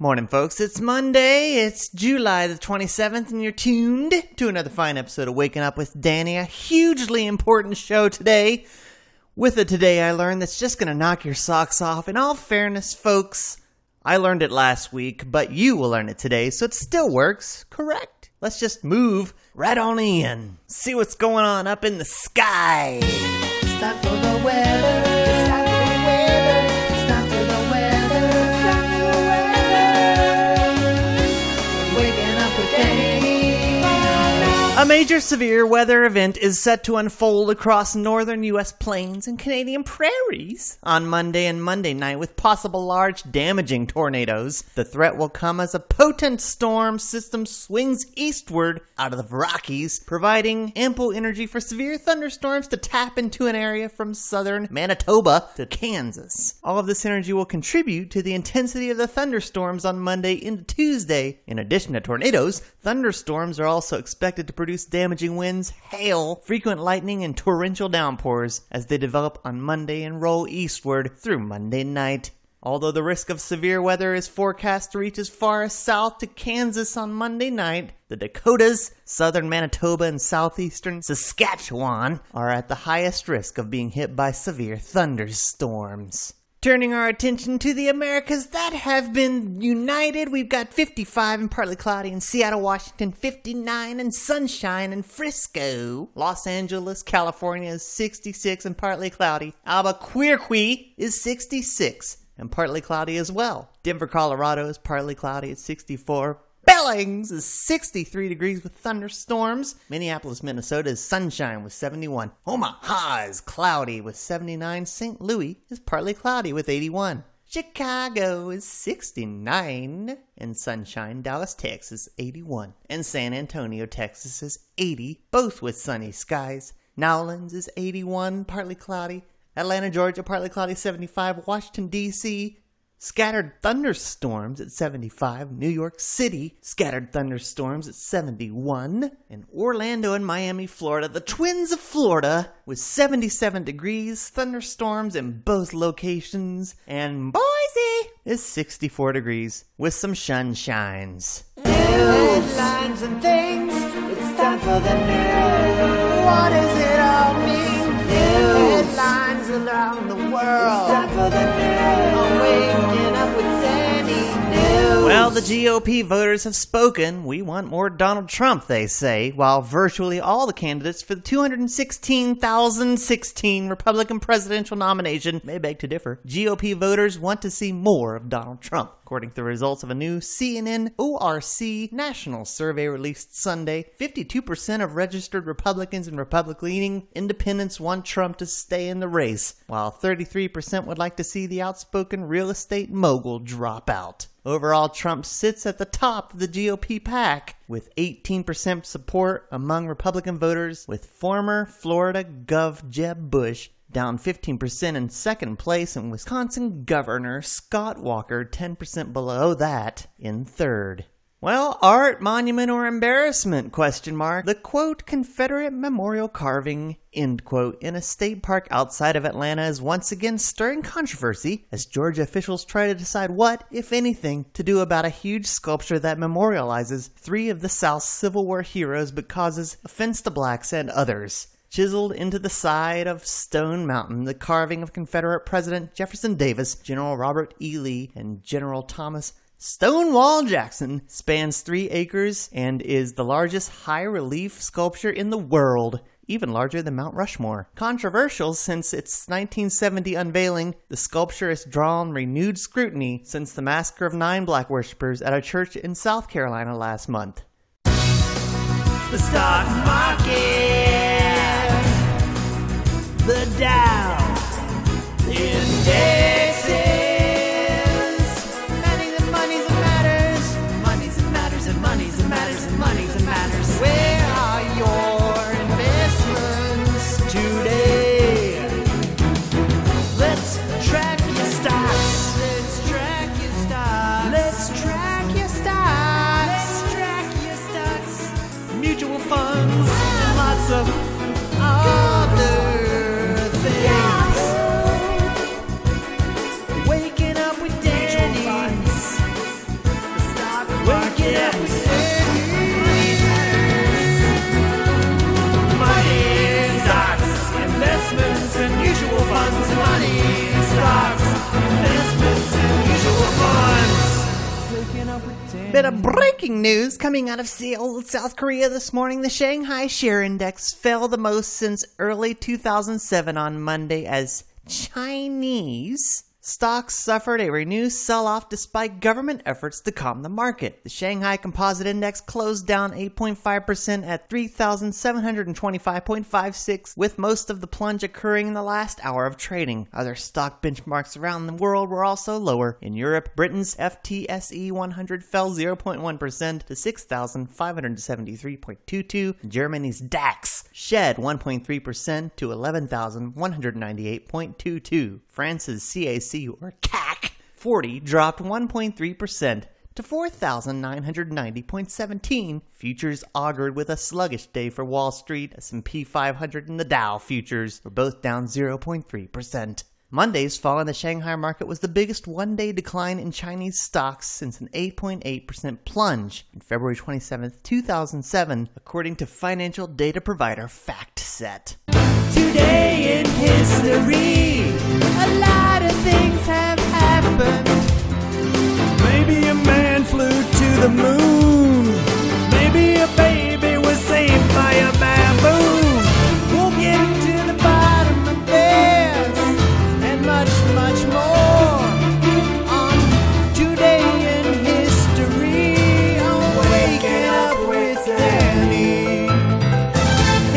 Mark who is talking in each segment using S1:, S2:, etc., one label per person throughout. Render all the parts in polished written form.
S1: Morning, folks. It's Monday. It's July the 27th, and you're tuned to another fine episode of Waking Up with Danny. A hugely important show today. With it today, I learned that's just going to knock your socks off. In all fairness, folks, I learned it last week, but you will learn it today, so it still works. Correct. Let's just move right on in. See what's going on up in the sky.
S2: It's time for the weather. It's time for the weather. It's time for the weather. It's time for the weather. Waking up with Danny.
S1: A major severe weather event is set to unfold across northern U.S. plains and Canadian prairies on Monday and Monday night with possible large damaging tornadoes. The threat will come as a potent storm system swings eastward out of the Rockies, providing ample energy for severe thunderstorms to tap into an area from southern Manitoba to Kansas. All of this energy will contribute to the intensity of the thunderstorms on Monday into Tuesday. In addition to tornadoes, thunderstorms are also expected to produce damaging winds, hail, frequent lightning, and torrential downpours as they develop on Monday and roll eastward through Monday night. Although the risk of severe weather is forecast to reach as far as south to Kansas on Monday night, the Dakotas, southern Manitoba, and southeastern Saskatchewan are at the highest risk of being hit by severe thunderstorms. Turning our attention to the Americas that have been united, we've got 55 and partly cloudy in Seattle, Washington, 59 and sunshine in Frisco. Los Angeles, California is 66 and partly cloudy. Albuquerque is 66 and partly cloudy as well. Denver, Colorado is partly cloudy at 64. Billings is 63 degrees with thunderstorms. Minneapolis, Minnesota is sunshine with 71. Omaha is cloudy with 79. St. Louis is partly cloudy with 81. Chicago is 69 and sunshine. Dallas, Texas, 81. And San Antonio, Texas is 80, both with sunny skies. Nowlands is 81, partly cloudy. Atlanta, Georgia, partly cloudy, 75. Washington, D.C., scattered thunderstorms at 75. New York City, scattered thunderstorms at 71. And Orlando and Miami, Florida, the twins of Florida, with 77 degrees, thunderstorms in both locations. And Boise is 64 degrees with some sunshines.
S2: Headlines and things. It's time for the news. What does it all mean? News. Headlines around the world. It's time for the news. I'm waking up with Danny. News.
S1: Well, the GOP voters have spoken. We want more Donald Trump, they say, while virtually all the candidates for the 216,016 Republican presidential nomination may beg to differ. GOP voters want to see more of Donald Trump. According to the results of a new CNN ORC national survey released Sunday, 52% of registered Republicans and Republican-leaning independents want Trump to stay in the race, while 33% would like to see the outspoken real estate mogul drop out. Overall, Trump sits at the top of the GOP pack, with 18% support among Republican voters, with former Florida Gov. Jeb Bush down 15% in second place, and Wisconsin Governor Scott Walker 10% below that in third. Well, art, monument, or embarrassment, ? The, quote, Confederate memorial carving, end quote, in a state park outside of Atlanta is once again stirring controversy as Georgia officials try to decide what, if anything, to do about a huge sculpture that memorializes 3 of the South's Civil War heroes but causes offense to blacks and others. Chiseled into the side of Stone Mountain, the carving of Confederate President Jefferson Davis, General Robert E. Lee, and General Thomas Stonewall Jackson spans 3 acres and is the largest high-relief sculpture in the world, even larger than Mount Rushmore. Controversial since its 1970 unveiling, the sculpture has drawn renewed scrutiny since the massacre of 9 black worshippers at a church in South Carolina last month.
S2: The stock market. The Dow indexes. Money's and matters. Money's and matters and money's and matters and money's and matters. Where are your investments today? Let's track your stocks. Let's track your stocks. Let's track your stocks. Let's track your stocks.
S1: Mutual funds and lots of
S2: Other things. Waking up with Danny.
S1: Bit of breaking news coming out of Seoul, South Korea this morning. The Shanghai Share Index fell the most since early 2007 on Monday as Chinese stocks suffered a renewed sell-off despite government efforts to calm the market. The Shanghai Composite Index closed down 8.5% at 3,725.56, with most of the plunge occurring in the last hour of trading. Other stock benchmarks around the world were also lower. In Europe, Britain's FTSE 100 fell 0.1% to 6,573.22. Germany's DAX shed 1.3% to 11,198.22. France's CAC, or CAC 40, dropped 1.3% to 4,990.17. Futures augured with a sluggish day for Wall Street. S&P 500 and the Dow futures were both down 0.3%. Monday's fall in the Shanghai market was the biggest one-day decline in Chinese stocks since an 8.8% plunge on February 27, 2007, according to financial data provider FactSet.
S2: Today in history, a lot of things have happened. Maybe a man flew to the moon. Maybe a baby was saved by a baboon. We'll get to the bottom of this and much, much more on Today in History. I'm waking up with Danny.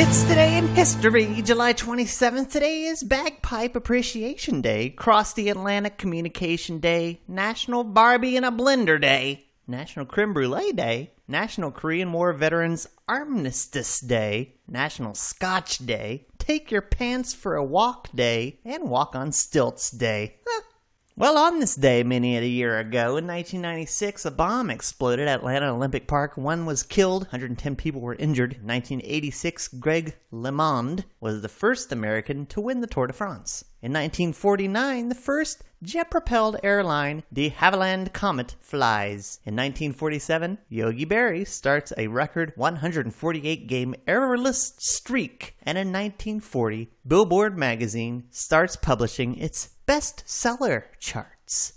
S1: It's Today in History, July 27th. Today is Bagpipe Appreciation Day, Cross the Atlantic Communication Day, National Barbie in a Blender Day, National Creme Brulee Day, National Korean War Veterans Armistice Day, National Scotch Day, Take Your Pants for a Walk Day, and Walk on Stilts Day. Well, on this day, many a year ago, in 1996, a bomb exploded at Atlanta Olympic Park. One was killed, 110 people were injured. In 1986, Greg LeMond was the first American to win the Tour de France. In 1949, the first jet-propelled airline, de Havilland Comet, flies. In 1947, Yogi Berra starts a record 148-game errorless streak. And in 1940, Billboard magazine starts publishing its bestseller charts.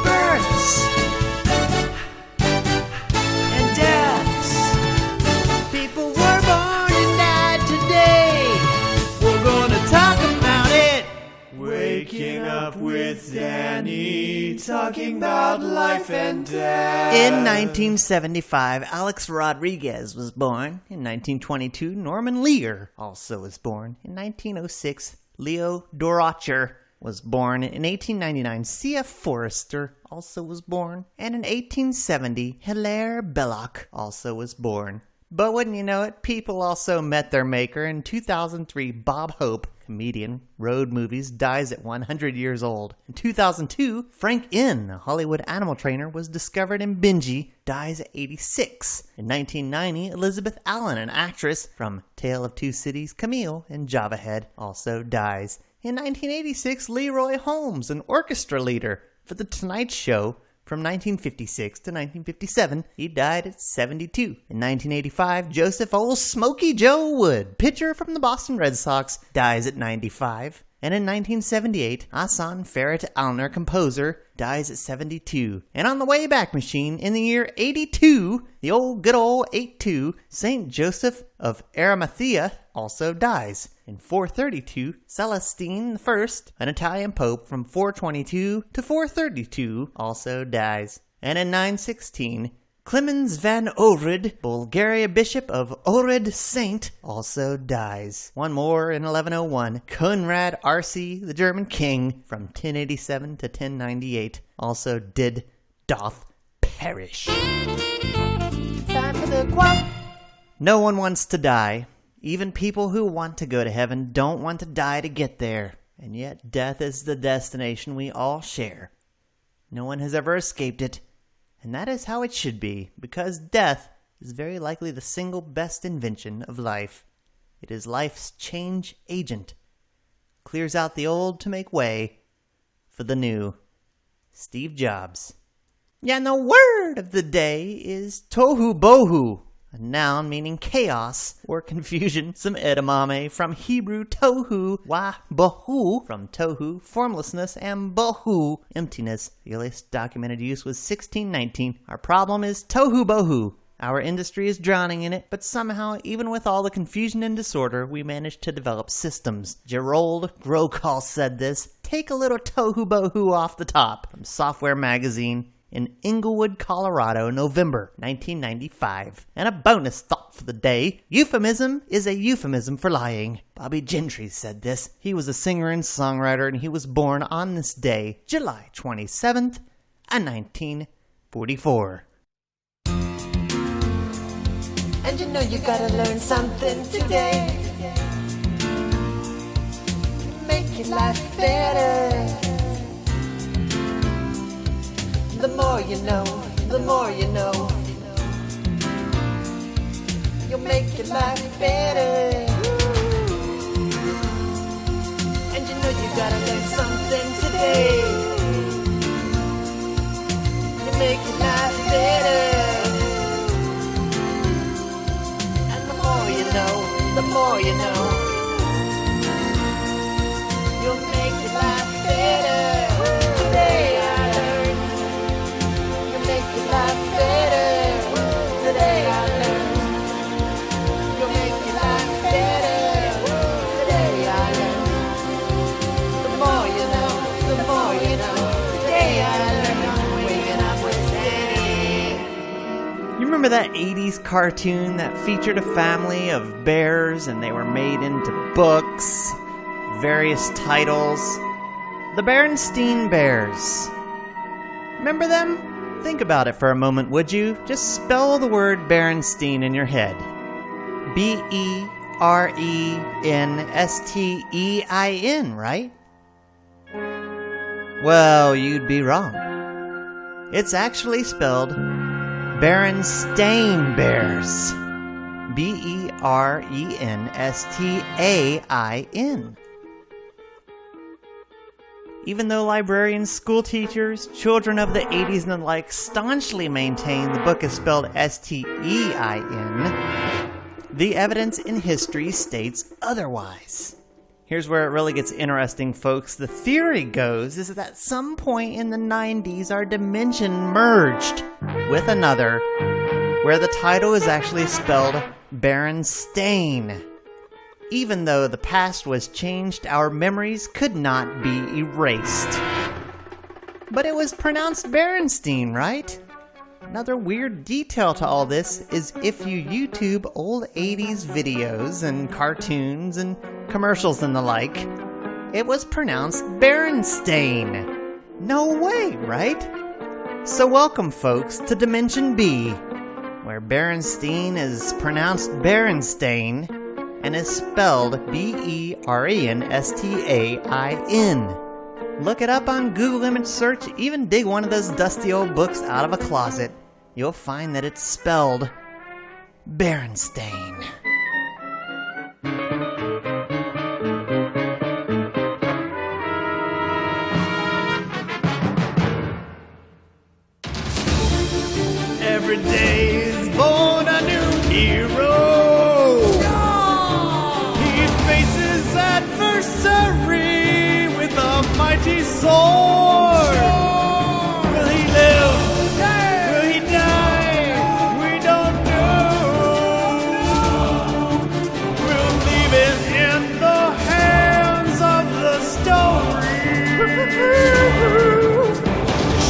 S2: Births and deaths. People were born and died today. We're gonna talk about it. Waking up with Danny, talking about life and death.
S1: In 1975, Alex Rodriguez was born. In 1922, Norman Lear also was born. In 1906, Leo Durocher was born. In 1899, C.F. Forrester also was born. And in 1870, Hilaire Belloc also was born. But wouldn't you know it, people also met their maker. In 2003, Bob Hope, comedian, road movies, dies at 100 years old. In 2002, Frank Inn, a Hollywood animal trainer, was discovered in Benji, dies at 86. In 1990, Elizabeth Allen, an actress from Tale of Two Cities, Camille, and Java Head, also dies. In 1986, Leroy Holmes, an orchestra leader for The Tonight Show, from 1956 to 1957, he died at 72. In 1985, Joseph Old Smoky Joe Wood, pitcher from the Boston Red Sox, dies at 95. And in 1978, Ahsan Farid Alner, composer, dies at 72. And on the Wayback Machine, in the year 82, the good old 82, St. Joseph of Arimathea also dies. In 432, Celestine I, an Italian pope from 422 to 432, also dies. And in 916, Clemens van Ohrid, Bulgaria Bishop of Ohrid Saint, also dies. One more in 1101, Conrad Arce, the German king, from 1087 to 1098, also doth perish.
S2: Time for the quote.
S1: No one wants to die. Even people who want to go to heaven don't want to die to get there. And yet death is the destination we all share. No one has ever escaped it. And that is how it should be, because death is very likely the single best invention of life. It is life's change agent. Clears out the old to make way for the new. Steve Jobs. Yeah, and the word of the day is tohu bohu. a noun meaning chaos or confusion, some edamame from Hebrew tohu wa bohu, from tohu, formlessness, and bohu, emptiness. The earliest documented use was 1619. Our problem is tohu bohu. Our industry is drowning in it, but somehow, even with all the confusion and disorder, we managed to develop systems. Gerald Grokall said this. Take a little tohu bohu off the top. From Software Magazine in Inglewood, Colorado, November 1995. And a bonus thought for the day. Euphemism is a euphemism for lying. Bobby Gentry said this. He was a singer and songwriter, and he was born on this day, July 27th, 1944.
S2: And you know you gotta learn something today. Make your life better. The more you know, the more you know. You'll make your life better. And you know you gotta learn something today. You make your life better. The more you know, you'll make your life better. Today I learned, you'll make your life better. Today I learned, you'll make your life better. Today I learned, the more you know, the more you know. Today I learned, I'm waking up with Danny.
S1: You remember that 80s cartoon that featured a family of bears and they were made into books, various titles? The Berenstein Bears. Remember them? Think about it for a moment, would you? Just spell the word Berenstein in your head. Berenstein, right? Well, you'd be wrong. It's actually spelled Berenstain Bears. Berenstein. Even though librarians, school teachers, children of the 80s and the like staunchly maintain the book is spelled Stein, the evidence in history states otherwise. Here's where it really gets interesting, folks. The theory goes is that at some point in the 90s, our dimension merged with another, where the title is actually spelled Berenstain. Even though the past was changed, our memories could not be erased. But it was pronounced Berenstein, right? Another weird detail to all this is if you YouTube old 80s videos and cartoons and commercials and the like, it was pronounced Berenstain. No way, right? So welcome, folks, to Dimension B, where Berenstein is pronounced Berenstain and is spelled Berenstein. Look it up on Google image search, even dig one of those dusty old books out of a closet. You'll find that it's spelled Berenstein.
S2: Every day is born a new hero. He faces adversary with a mighty sword. Will he live? Will he die? We don't know. We'll leave it in the hands of the story.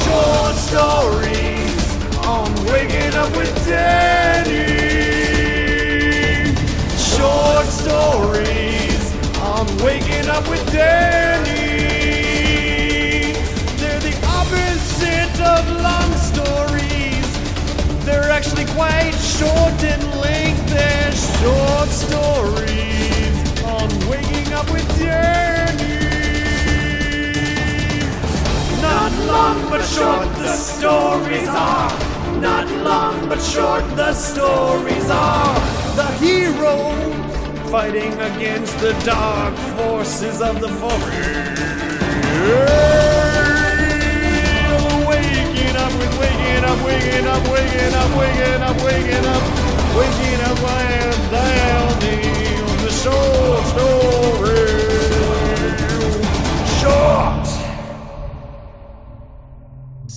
S2: Short stories on Waking Up with Danny. Short stories on Waking Up with Danny. They're the opposite of long stories. They're actually quite short in length. They're short stories on Waking Up with Danny. Not long but short the stories are. Not long but short the stories are. The hero fighting against the dark forces of the forest. Waking up with waking up, waking up, waking up, waking up, waking up, waking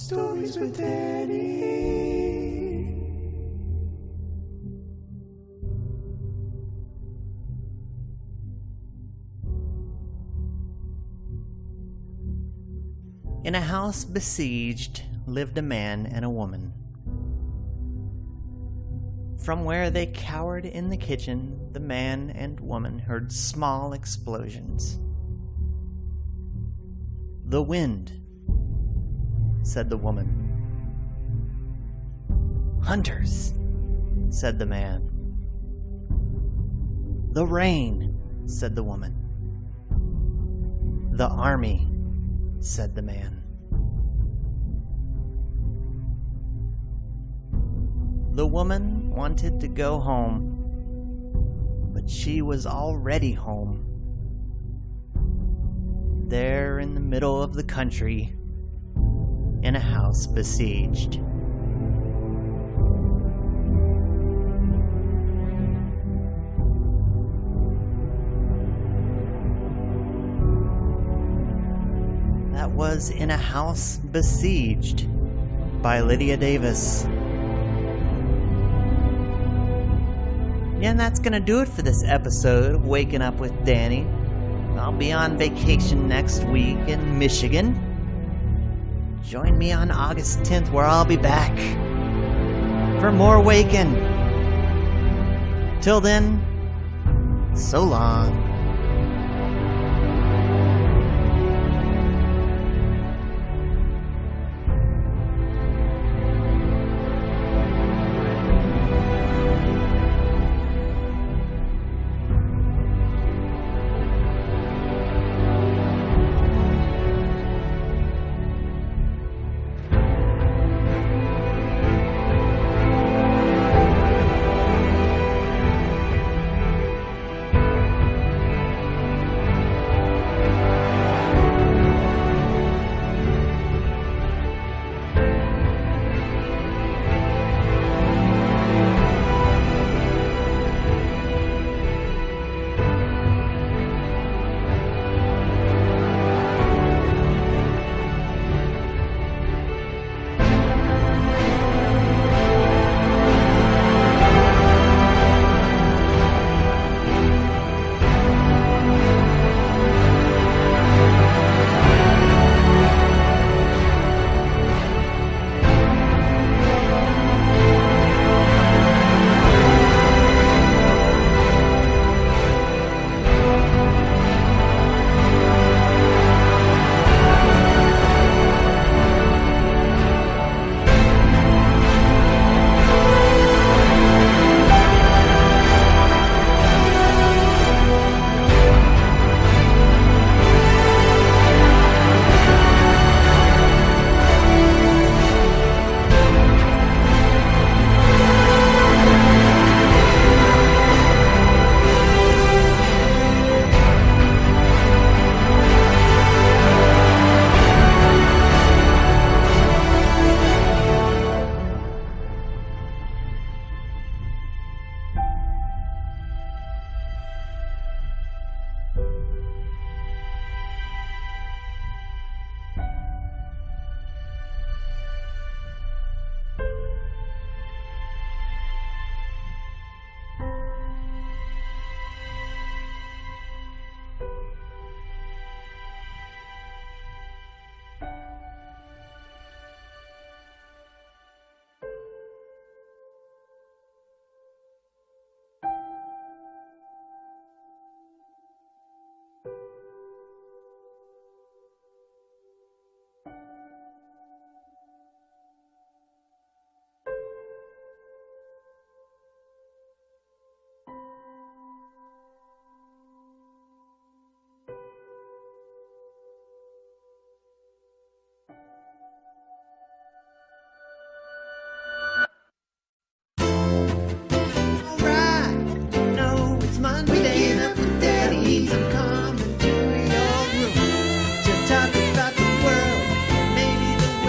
S2: Stories with Danny.
S1: In a house besieged lived a man and a woman. From where they cowered in the kitchen, the man and woman heard small explosions. "The wind," said the woman. "Hunters," said the man. "The rain," said the woman. "The army," said the man. The woman wanted to go home, but she was already home. There in the middle of the country, in a house besieged. That was In a House Besieged by Lydia Davis. Yeah, and that's gonna do it for this episode of Waking Up with Danny. I'll be on vacation next week in Michigan. Join me on August 10th where I'll be back for more Waking. Till then, so long.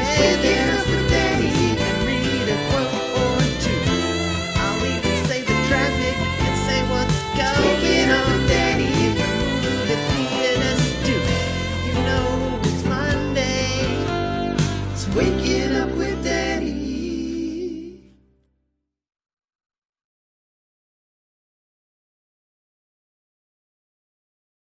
S2: With